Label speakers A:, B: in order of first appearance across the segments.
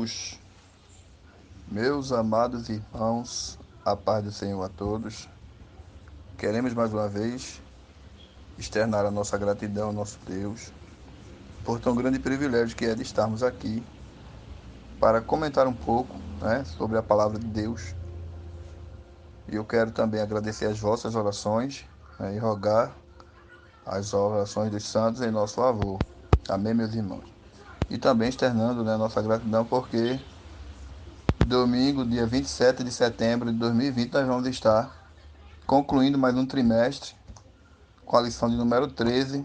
A: Jesus. Meus amados irmãos, a paz do Senhor a todos. Queremos mais uma vez externar a nossa gratidão ao nosso Deus por tão grande privilégio que é de estarmos aqui para comentar um pouco, sobre a palavra de Deus. E eu quero também agradecer as vossas orações, e rogar as orações dos santos em nosso favor. Amém, meus irmãos? E também externando, nossa gratidão porque domingo, dia 27 de setembro de 2020, nós vamos estar concluindo mais um trimestre com a lição de número 13.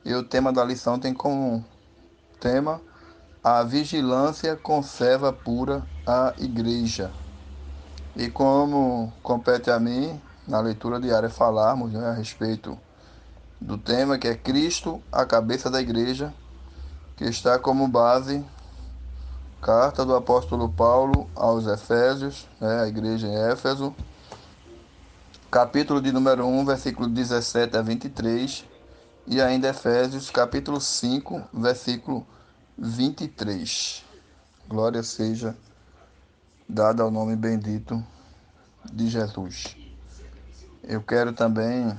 A: E o tema da lição tem como tema: a vigilância conserva pura a igreja. E como compete a mim, na leitura diária, falarmos, a respeito do tema que é Cristo, a cabeça da igreja, que está como base carta do apóstolo Paulo aos Efésios, a igreja em Éfeso, capítulo de número 1, versículo 17 a 23, e ainda Efésios, capítulo 5, versículo 23. Glória seja dada ao nome bendito de Jesus. Eu quero também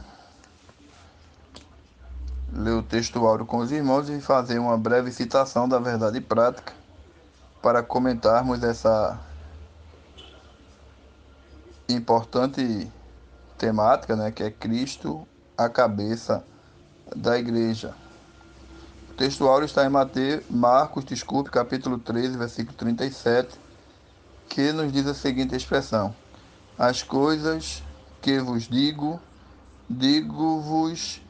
A: ler o texto áureo com os irmãos e fazer uma breve citação da verdade prática para comentarmos essa importante temática, que é Cristo, a cabeça da igreja. O texto áureo está em Marcos, capítulo 13, versículo 37, que nos diz a seguinte expressão: as coisas que vos digo, digo-vos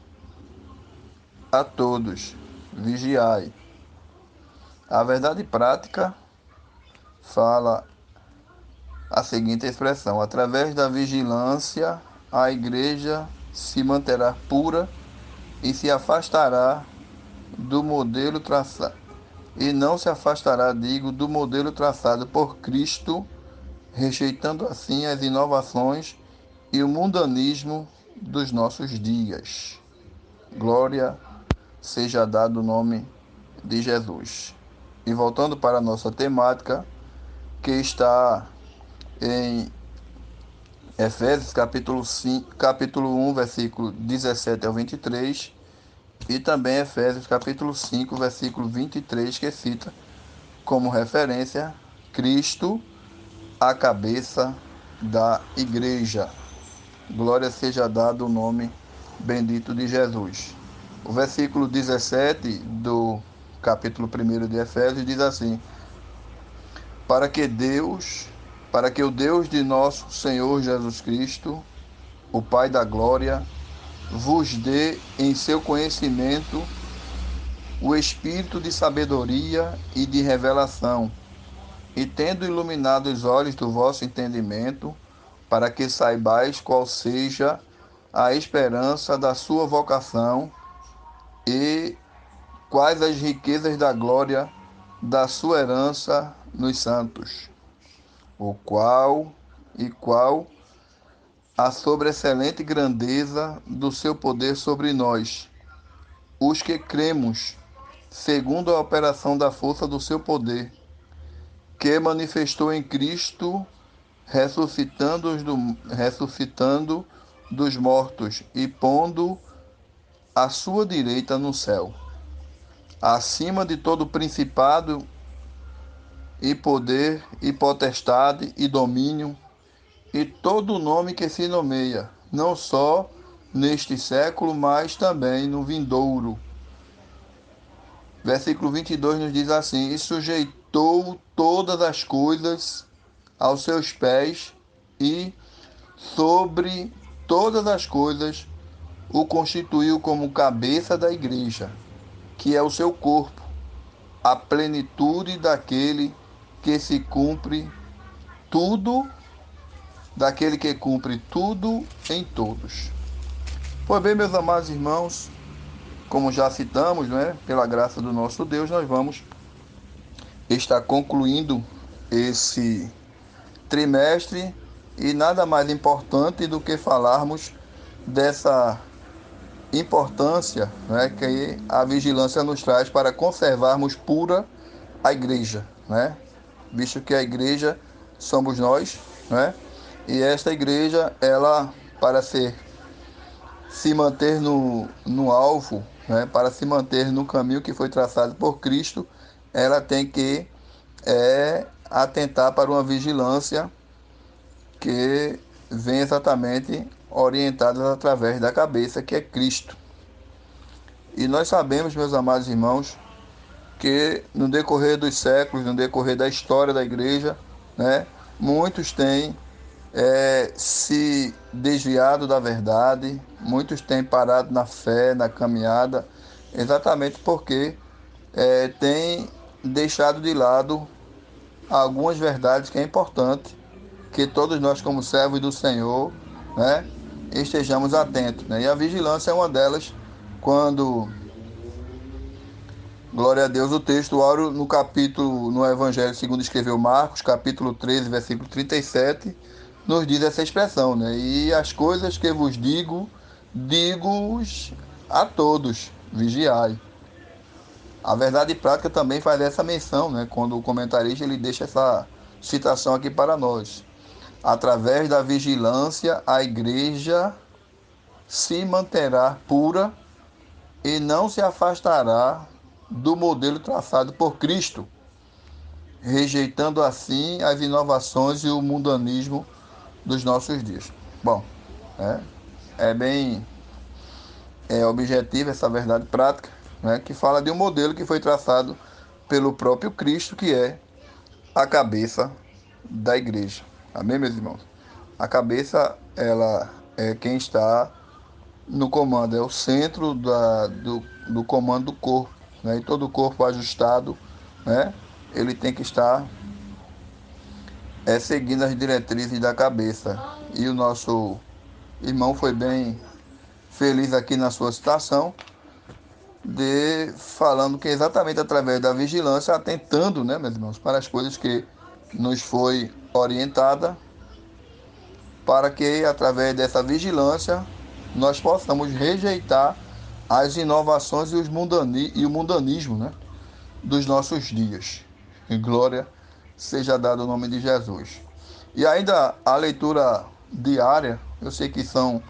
A: a todos, vigiai. A verdade prática fala a seguinte expressão: através da vigilância, a igreja se manterá pura e se afastará do modelo traçado, e não se afastará, do modelo traçado por Cristo, rejeitando assim as inovações e o mundanismo dos nossos dias. Glória seja dado o nome de Jesus. E voltando para a nossa temática, que está em Efésios capítulo 1, versículo 17 ao 23, e também Efésios capítulo 5, versículo 23, que cita como referência Cristo, a cabeça da igreja. Glória seja dado o nome bendito de Jesus. O versículo 17 do capítulo 1 de Efésios diz assim: para que o Deus de nosso Senhor Jesus Cristo, o Pai da glória, vos dê em seu conhecimento o espírito de sabedoria e de revelação, e tendo iluminado os olhos do vosso entendimento, para que saibais qual seja a esperança da sua vocação e quais as riquezas da glória da sua herança nos santos, qual a sobreexcelente grandeza do seu poder sobre nós, os que cremos, segundo a operação da força do seu poder, que manifestou em Cristo, ressuscitando dos mortos e pondo à sua direita no céu, acima de todo principado e poder e potestade e domínio e todo nome que se nomeia, não só neste século, mas também no vindouro. Versículo 22 nos diz assim: e sujeitou todas as coisas aos seus pés, e sobre todas as coisas o constituiu como cabeça da igreja, que é o seu corpo, a plenitude tudo, daquele que cumpre tudo em todos. Pois bem, meus amados irmãos, como já citamos, pela graça do nosso Deus, nós vamos estar concluindo esse trimestre, e nada mais importante do que falarmos dessa importância, que a vigilância nos traz para conservarmos pura a igreja, visto que a igreja somos nós, né? E esta igreja, ela, para se manter no alvo, né? Para se manter no caminho que foi traçado por Cristo, ela tem que atentar para uma vigilância que vem exatamente orientada através da cabeça, que é Cristo. E nós sabemos, meus amados irmãos, que no decorrer dos séculos, no decorrer da história da igreja, né, muitos têm se desviado da verdade, muitos têm parado na fé, na caminhada, exatamente porque têm deixado de lado algumas verdades que é importante que todos nós, como servos do Senhor, né, estejamos atentos, né? E a vigilância é uma delas, quando, glória a Deus, o texto áureo no capítulo, no Evangelho segundo escreveu Marcos, capítulo 13, versículo 37, nos diz essa expressão, né? E as coisas que vos digo, digo-os a todos, vigiai. A verdade prática também faz essa menção, né? Quando o comentarista ele deixa essa citação aqui para nós. Através da vigilância, a igreja se manterá pura e não se afastará do modelo traçado por Cristo, rejeitando assim as inovações e o mundanismo dos nossos dias. Bom, é, é bem objetiva essa verdade prática, né, que fala de um modelo que foi traçado pelo próprio Cristo, que é a cabeça da igreja. Amém, meus irmãos? A cabeça, ela é quem está no comando, é o centro do comando do corpo, né? E todo o corpo ajustado, né? Ele tem que estar seguindo as diretrizes da cabeça. E o nosso irmão foi bem feliz aqui na sua citação, de falando que exatamente através da vigilância, atentando, né, meus irmãos, para as coisas que nos foi orientada, para que através dessa vigilância nós possamos rejeitar as inovações e, e o mundanismo, né, dos nossos dias. E glória seja dada o nome de Jesus. E ainda a leitura diária, eu sei que são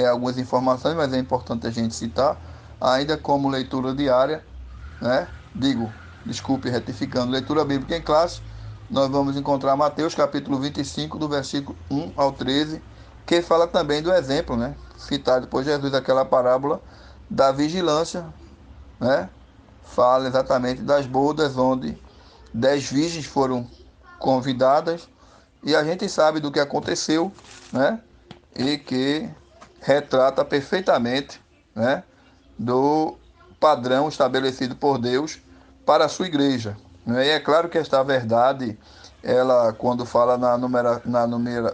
A: algumas informações, mas é importante a gente citar, ainda como leitura diária, né? Desculpe, retificando, leitura bíblica em classe, nós vamos encontrar Mateus capítulo 25, do versículo 1 ao 13, que fala também do exemplo, né? Citado por Jesus, aquela parábola da vigilância, né? Fala exatamente das bodas onde 10 virgens foram convidadas e a gente sabe do que aconteceu, né? E que retrata perfeitamente, né, do padrão estabelecido por Deus para a sua igreja, né? E é claro que esta verdade, ela, quando fala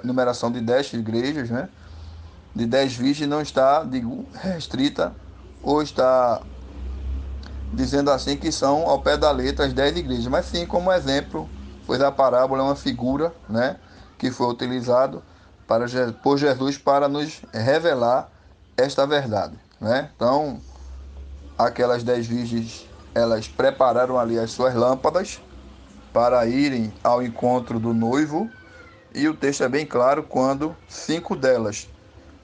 A: numeração de 10 igrejas, né, de 10 virgens, não está, digo, restrita ou está dizendo assim que são ao pé da letra as 10 igrejas, mas sim como exemplo, pois a parábola é uma figura, né, que foi utilizado por Jesus para nos revelar esta verdade, né? Então, aquelas 10 virgens, elas prepararam ali as suas lâmpadas para irem ao encontro do noivo, e o texto é bem claro quando 5 delas,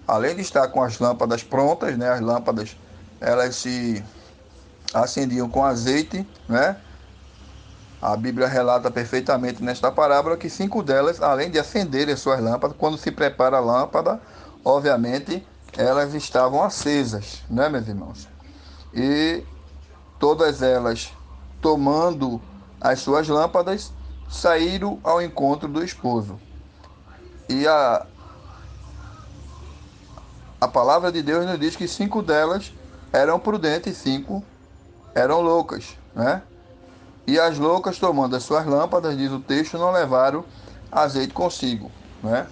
A: além de estar com as lâmpadas prontas, né, as lâmpadas, elas se acendiam com azeite, né? A Bíblia relata perfeitamente nesta parábola que 5 delas, além de acenderem as suas lâmpadas, quando se prepara a lâmpada, obviamente elas estavam acesas, né, meus irmãos? E todas elas, tomando as suas lâmpadas, saíram ao encontro do esposo. E a palavra de Deus nos diz que 5 delas eram prudentes e 5 eram loucas, né? E as loucas, tomando as suas lâmpadas, diz o texto, não levaram azeite consigo, né?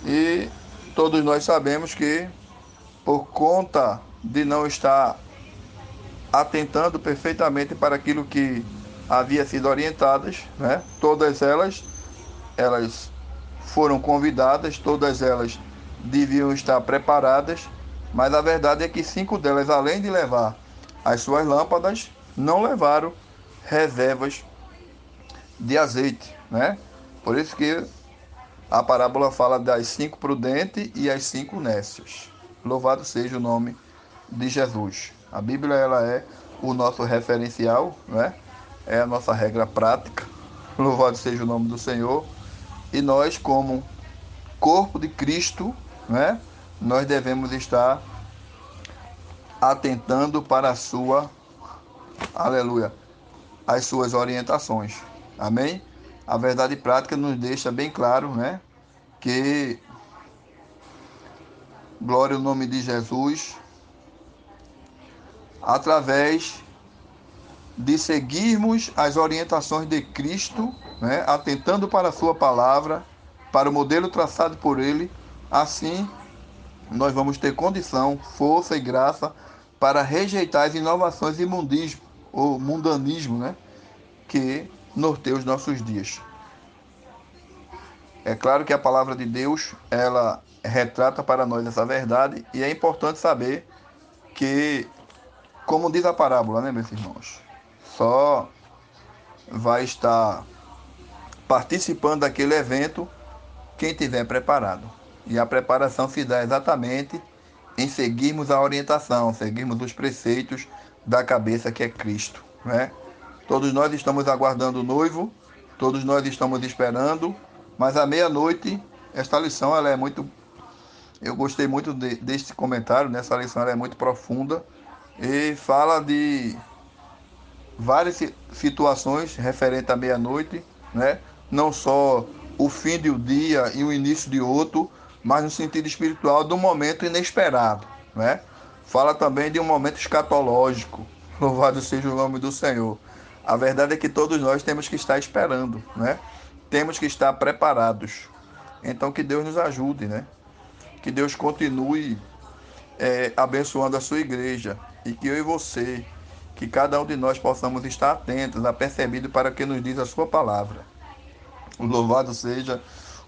A: E todos nós sabemos que, por conta de não estar atentando perfeitamente para aquilo que havia sido orientadas, né? Todas elas foram convidadas, todas elas deviam estar preparadas, mas a verdade é que 5 delas, além de levar as suas lâmpadas, não levaram reservas de azeite, né? Por isso que a parábola fala das 5 prudentes e as 5 nécias. Louvado seja o nome de Jesus. A Bíblia ela é o nosso referencial, né? É a nossa regra prática. Louvado seja o nome do Senhor. E nós, como corpo de Cristo, né? Nós devemos estar atentando para a sua, aleluia, as suas orientações. Amém? A verdade prática nos deixa bem claro, né? Que glória ao nome de Jesus, através de seguirmos as orientações de Cristo, né? Atentando para a sua palavra, para o modelo traçado por ele, assim nós vamos ter condição, força e graça para rejeitar as inovações e mundismo, ou mundanismo, né? Que norteia os nossos dias. É claro que a palavra de Deus, ela retrata para nós essa verdade e é importante saber que, como diz a parábola, né, meus irmãos, só vai estar participando daquele evento quem tiver preparado. E a preparação se dá exatamente em seguirmos a orientação, seguirmos os preceitos da cabeça que é Cristo, né? Todos nós estamos aguardando o noivo, todos nós estamos esperando, mas à meia-noite, esta lição ela é muito. Eu gostei muito deste comentário, nessa lição ela é muito profunda e fala de várias situações referentes à meia-noite, né? Não só o fim de um dia e o início de outro, mas no sentido espiritual de um momento inesperado, né? Fala também de um momento escatológico. Louvado seja o nome do Senhor. A verdade é que todos nós temos que estar esperando, né? Temos que estar preparados. Então que Deus nos ajude, né? Que Deus continue abençoando a sua igreja e que eu e você, que cada um de nós possamos estar atentos, apercebidos para o que nos diz a sua palavra. Louvado seja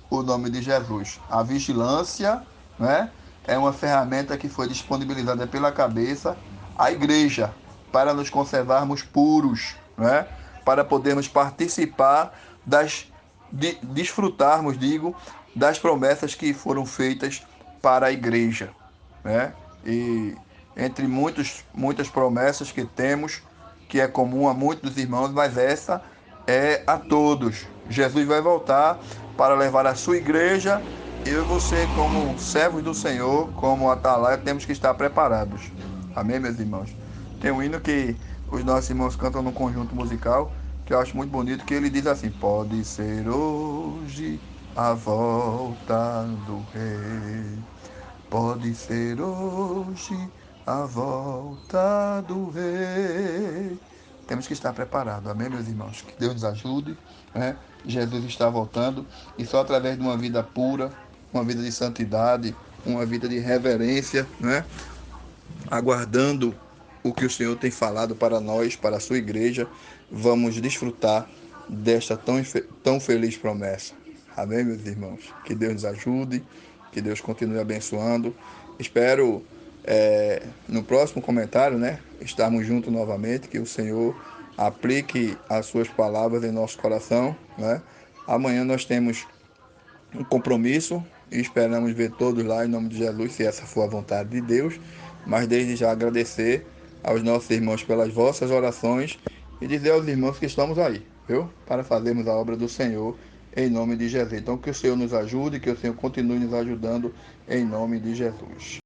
A: o nome de Jesus. A vigilância, né, é uma ferramenta que foi disponibilizada pela cabeça à igreja para nos conservarmos puros, né, para podermos participar desfrutarmos, digo, das promessas que foram feitas para a igreja, né? E entre muitas promessas que temos, que é comum a muitos irmãos, mas essa é a todos. Jesus vai voltar para levar a sua igreja. Eu e você, como servos do Senhor, como atalaia, temos que estar preparados. Amém, meus irmãos? Tem um hino que os nossos irmãos cantam num conjunto musical, que eu acho muito bonito, que ele diz assim: pode ser hoje a volta do Rei. Pode ser hoje a volta do Rei. Temos que estar preparados, amém, meus irmãos? Que Deus nos ajude, né? Jesus está voltando e só através de uma vida pura, uma vida de santidade, uma vida de reverência, né? Aguardando o que o Senhor tem falado para nós, para a sua igreja, vamos desfrutar desta tão feliz promessa. Amém, meus irmãos? Que Deus nos ajude, que Deus continue abençoando. Espero, no próximo comentário, né, estarmos juntos novamente, que o Senhor aplique as suas palavras em nosso coração, né? Amanhã nós temos um compromisso e esperamos ver todos lá em nome de Jesus, se essa for a vontade de Deus. Mas desde já agradecer aos nossos irmãos pelas vossas orações e dizer aos irmãos que estamos aí, viu? Para fazermos a obra do Senhor em nome de Jesus. Então que o Senhor nos ajude, que o Senhor continue nos ajudando em nome de Jesus.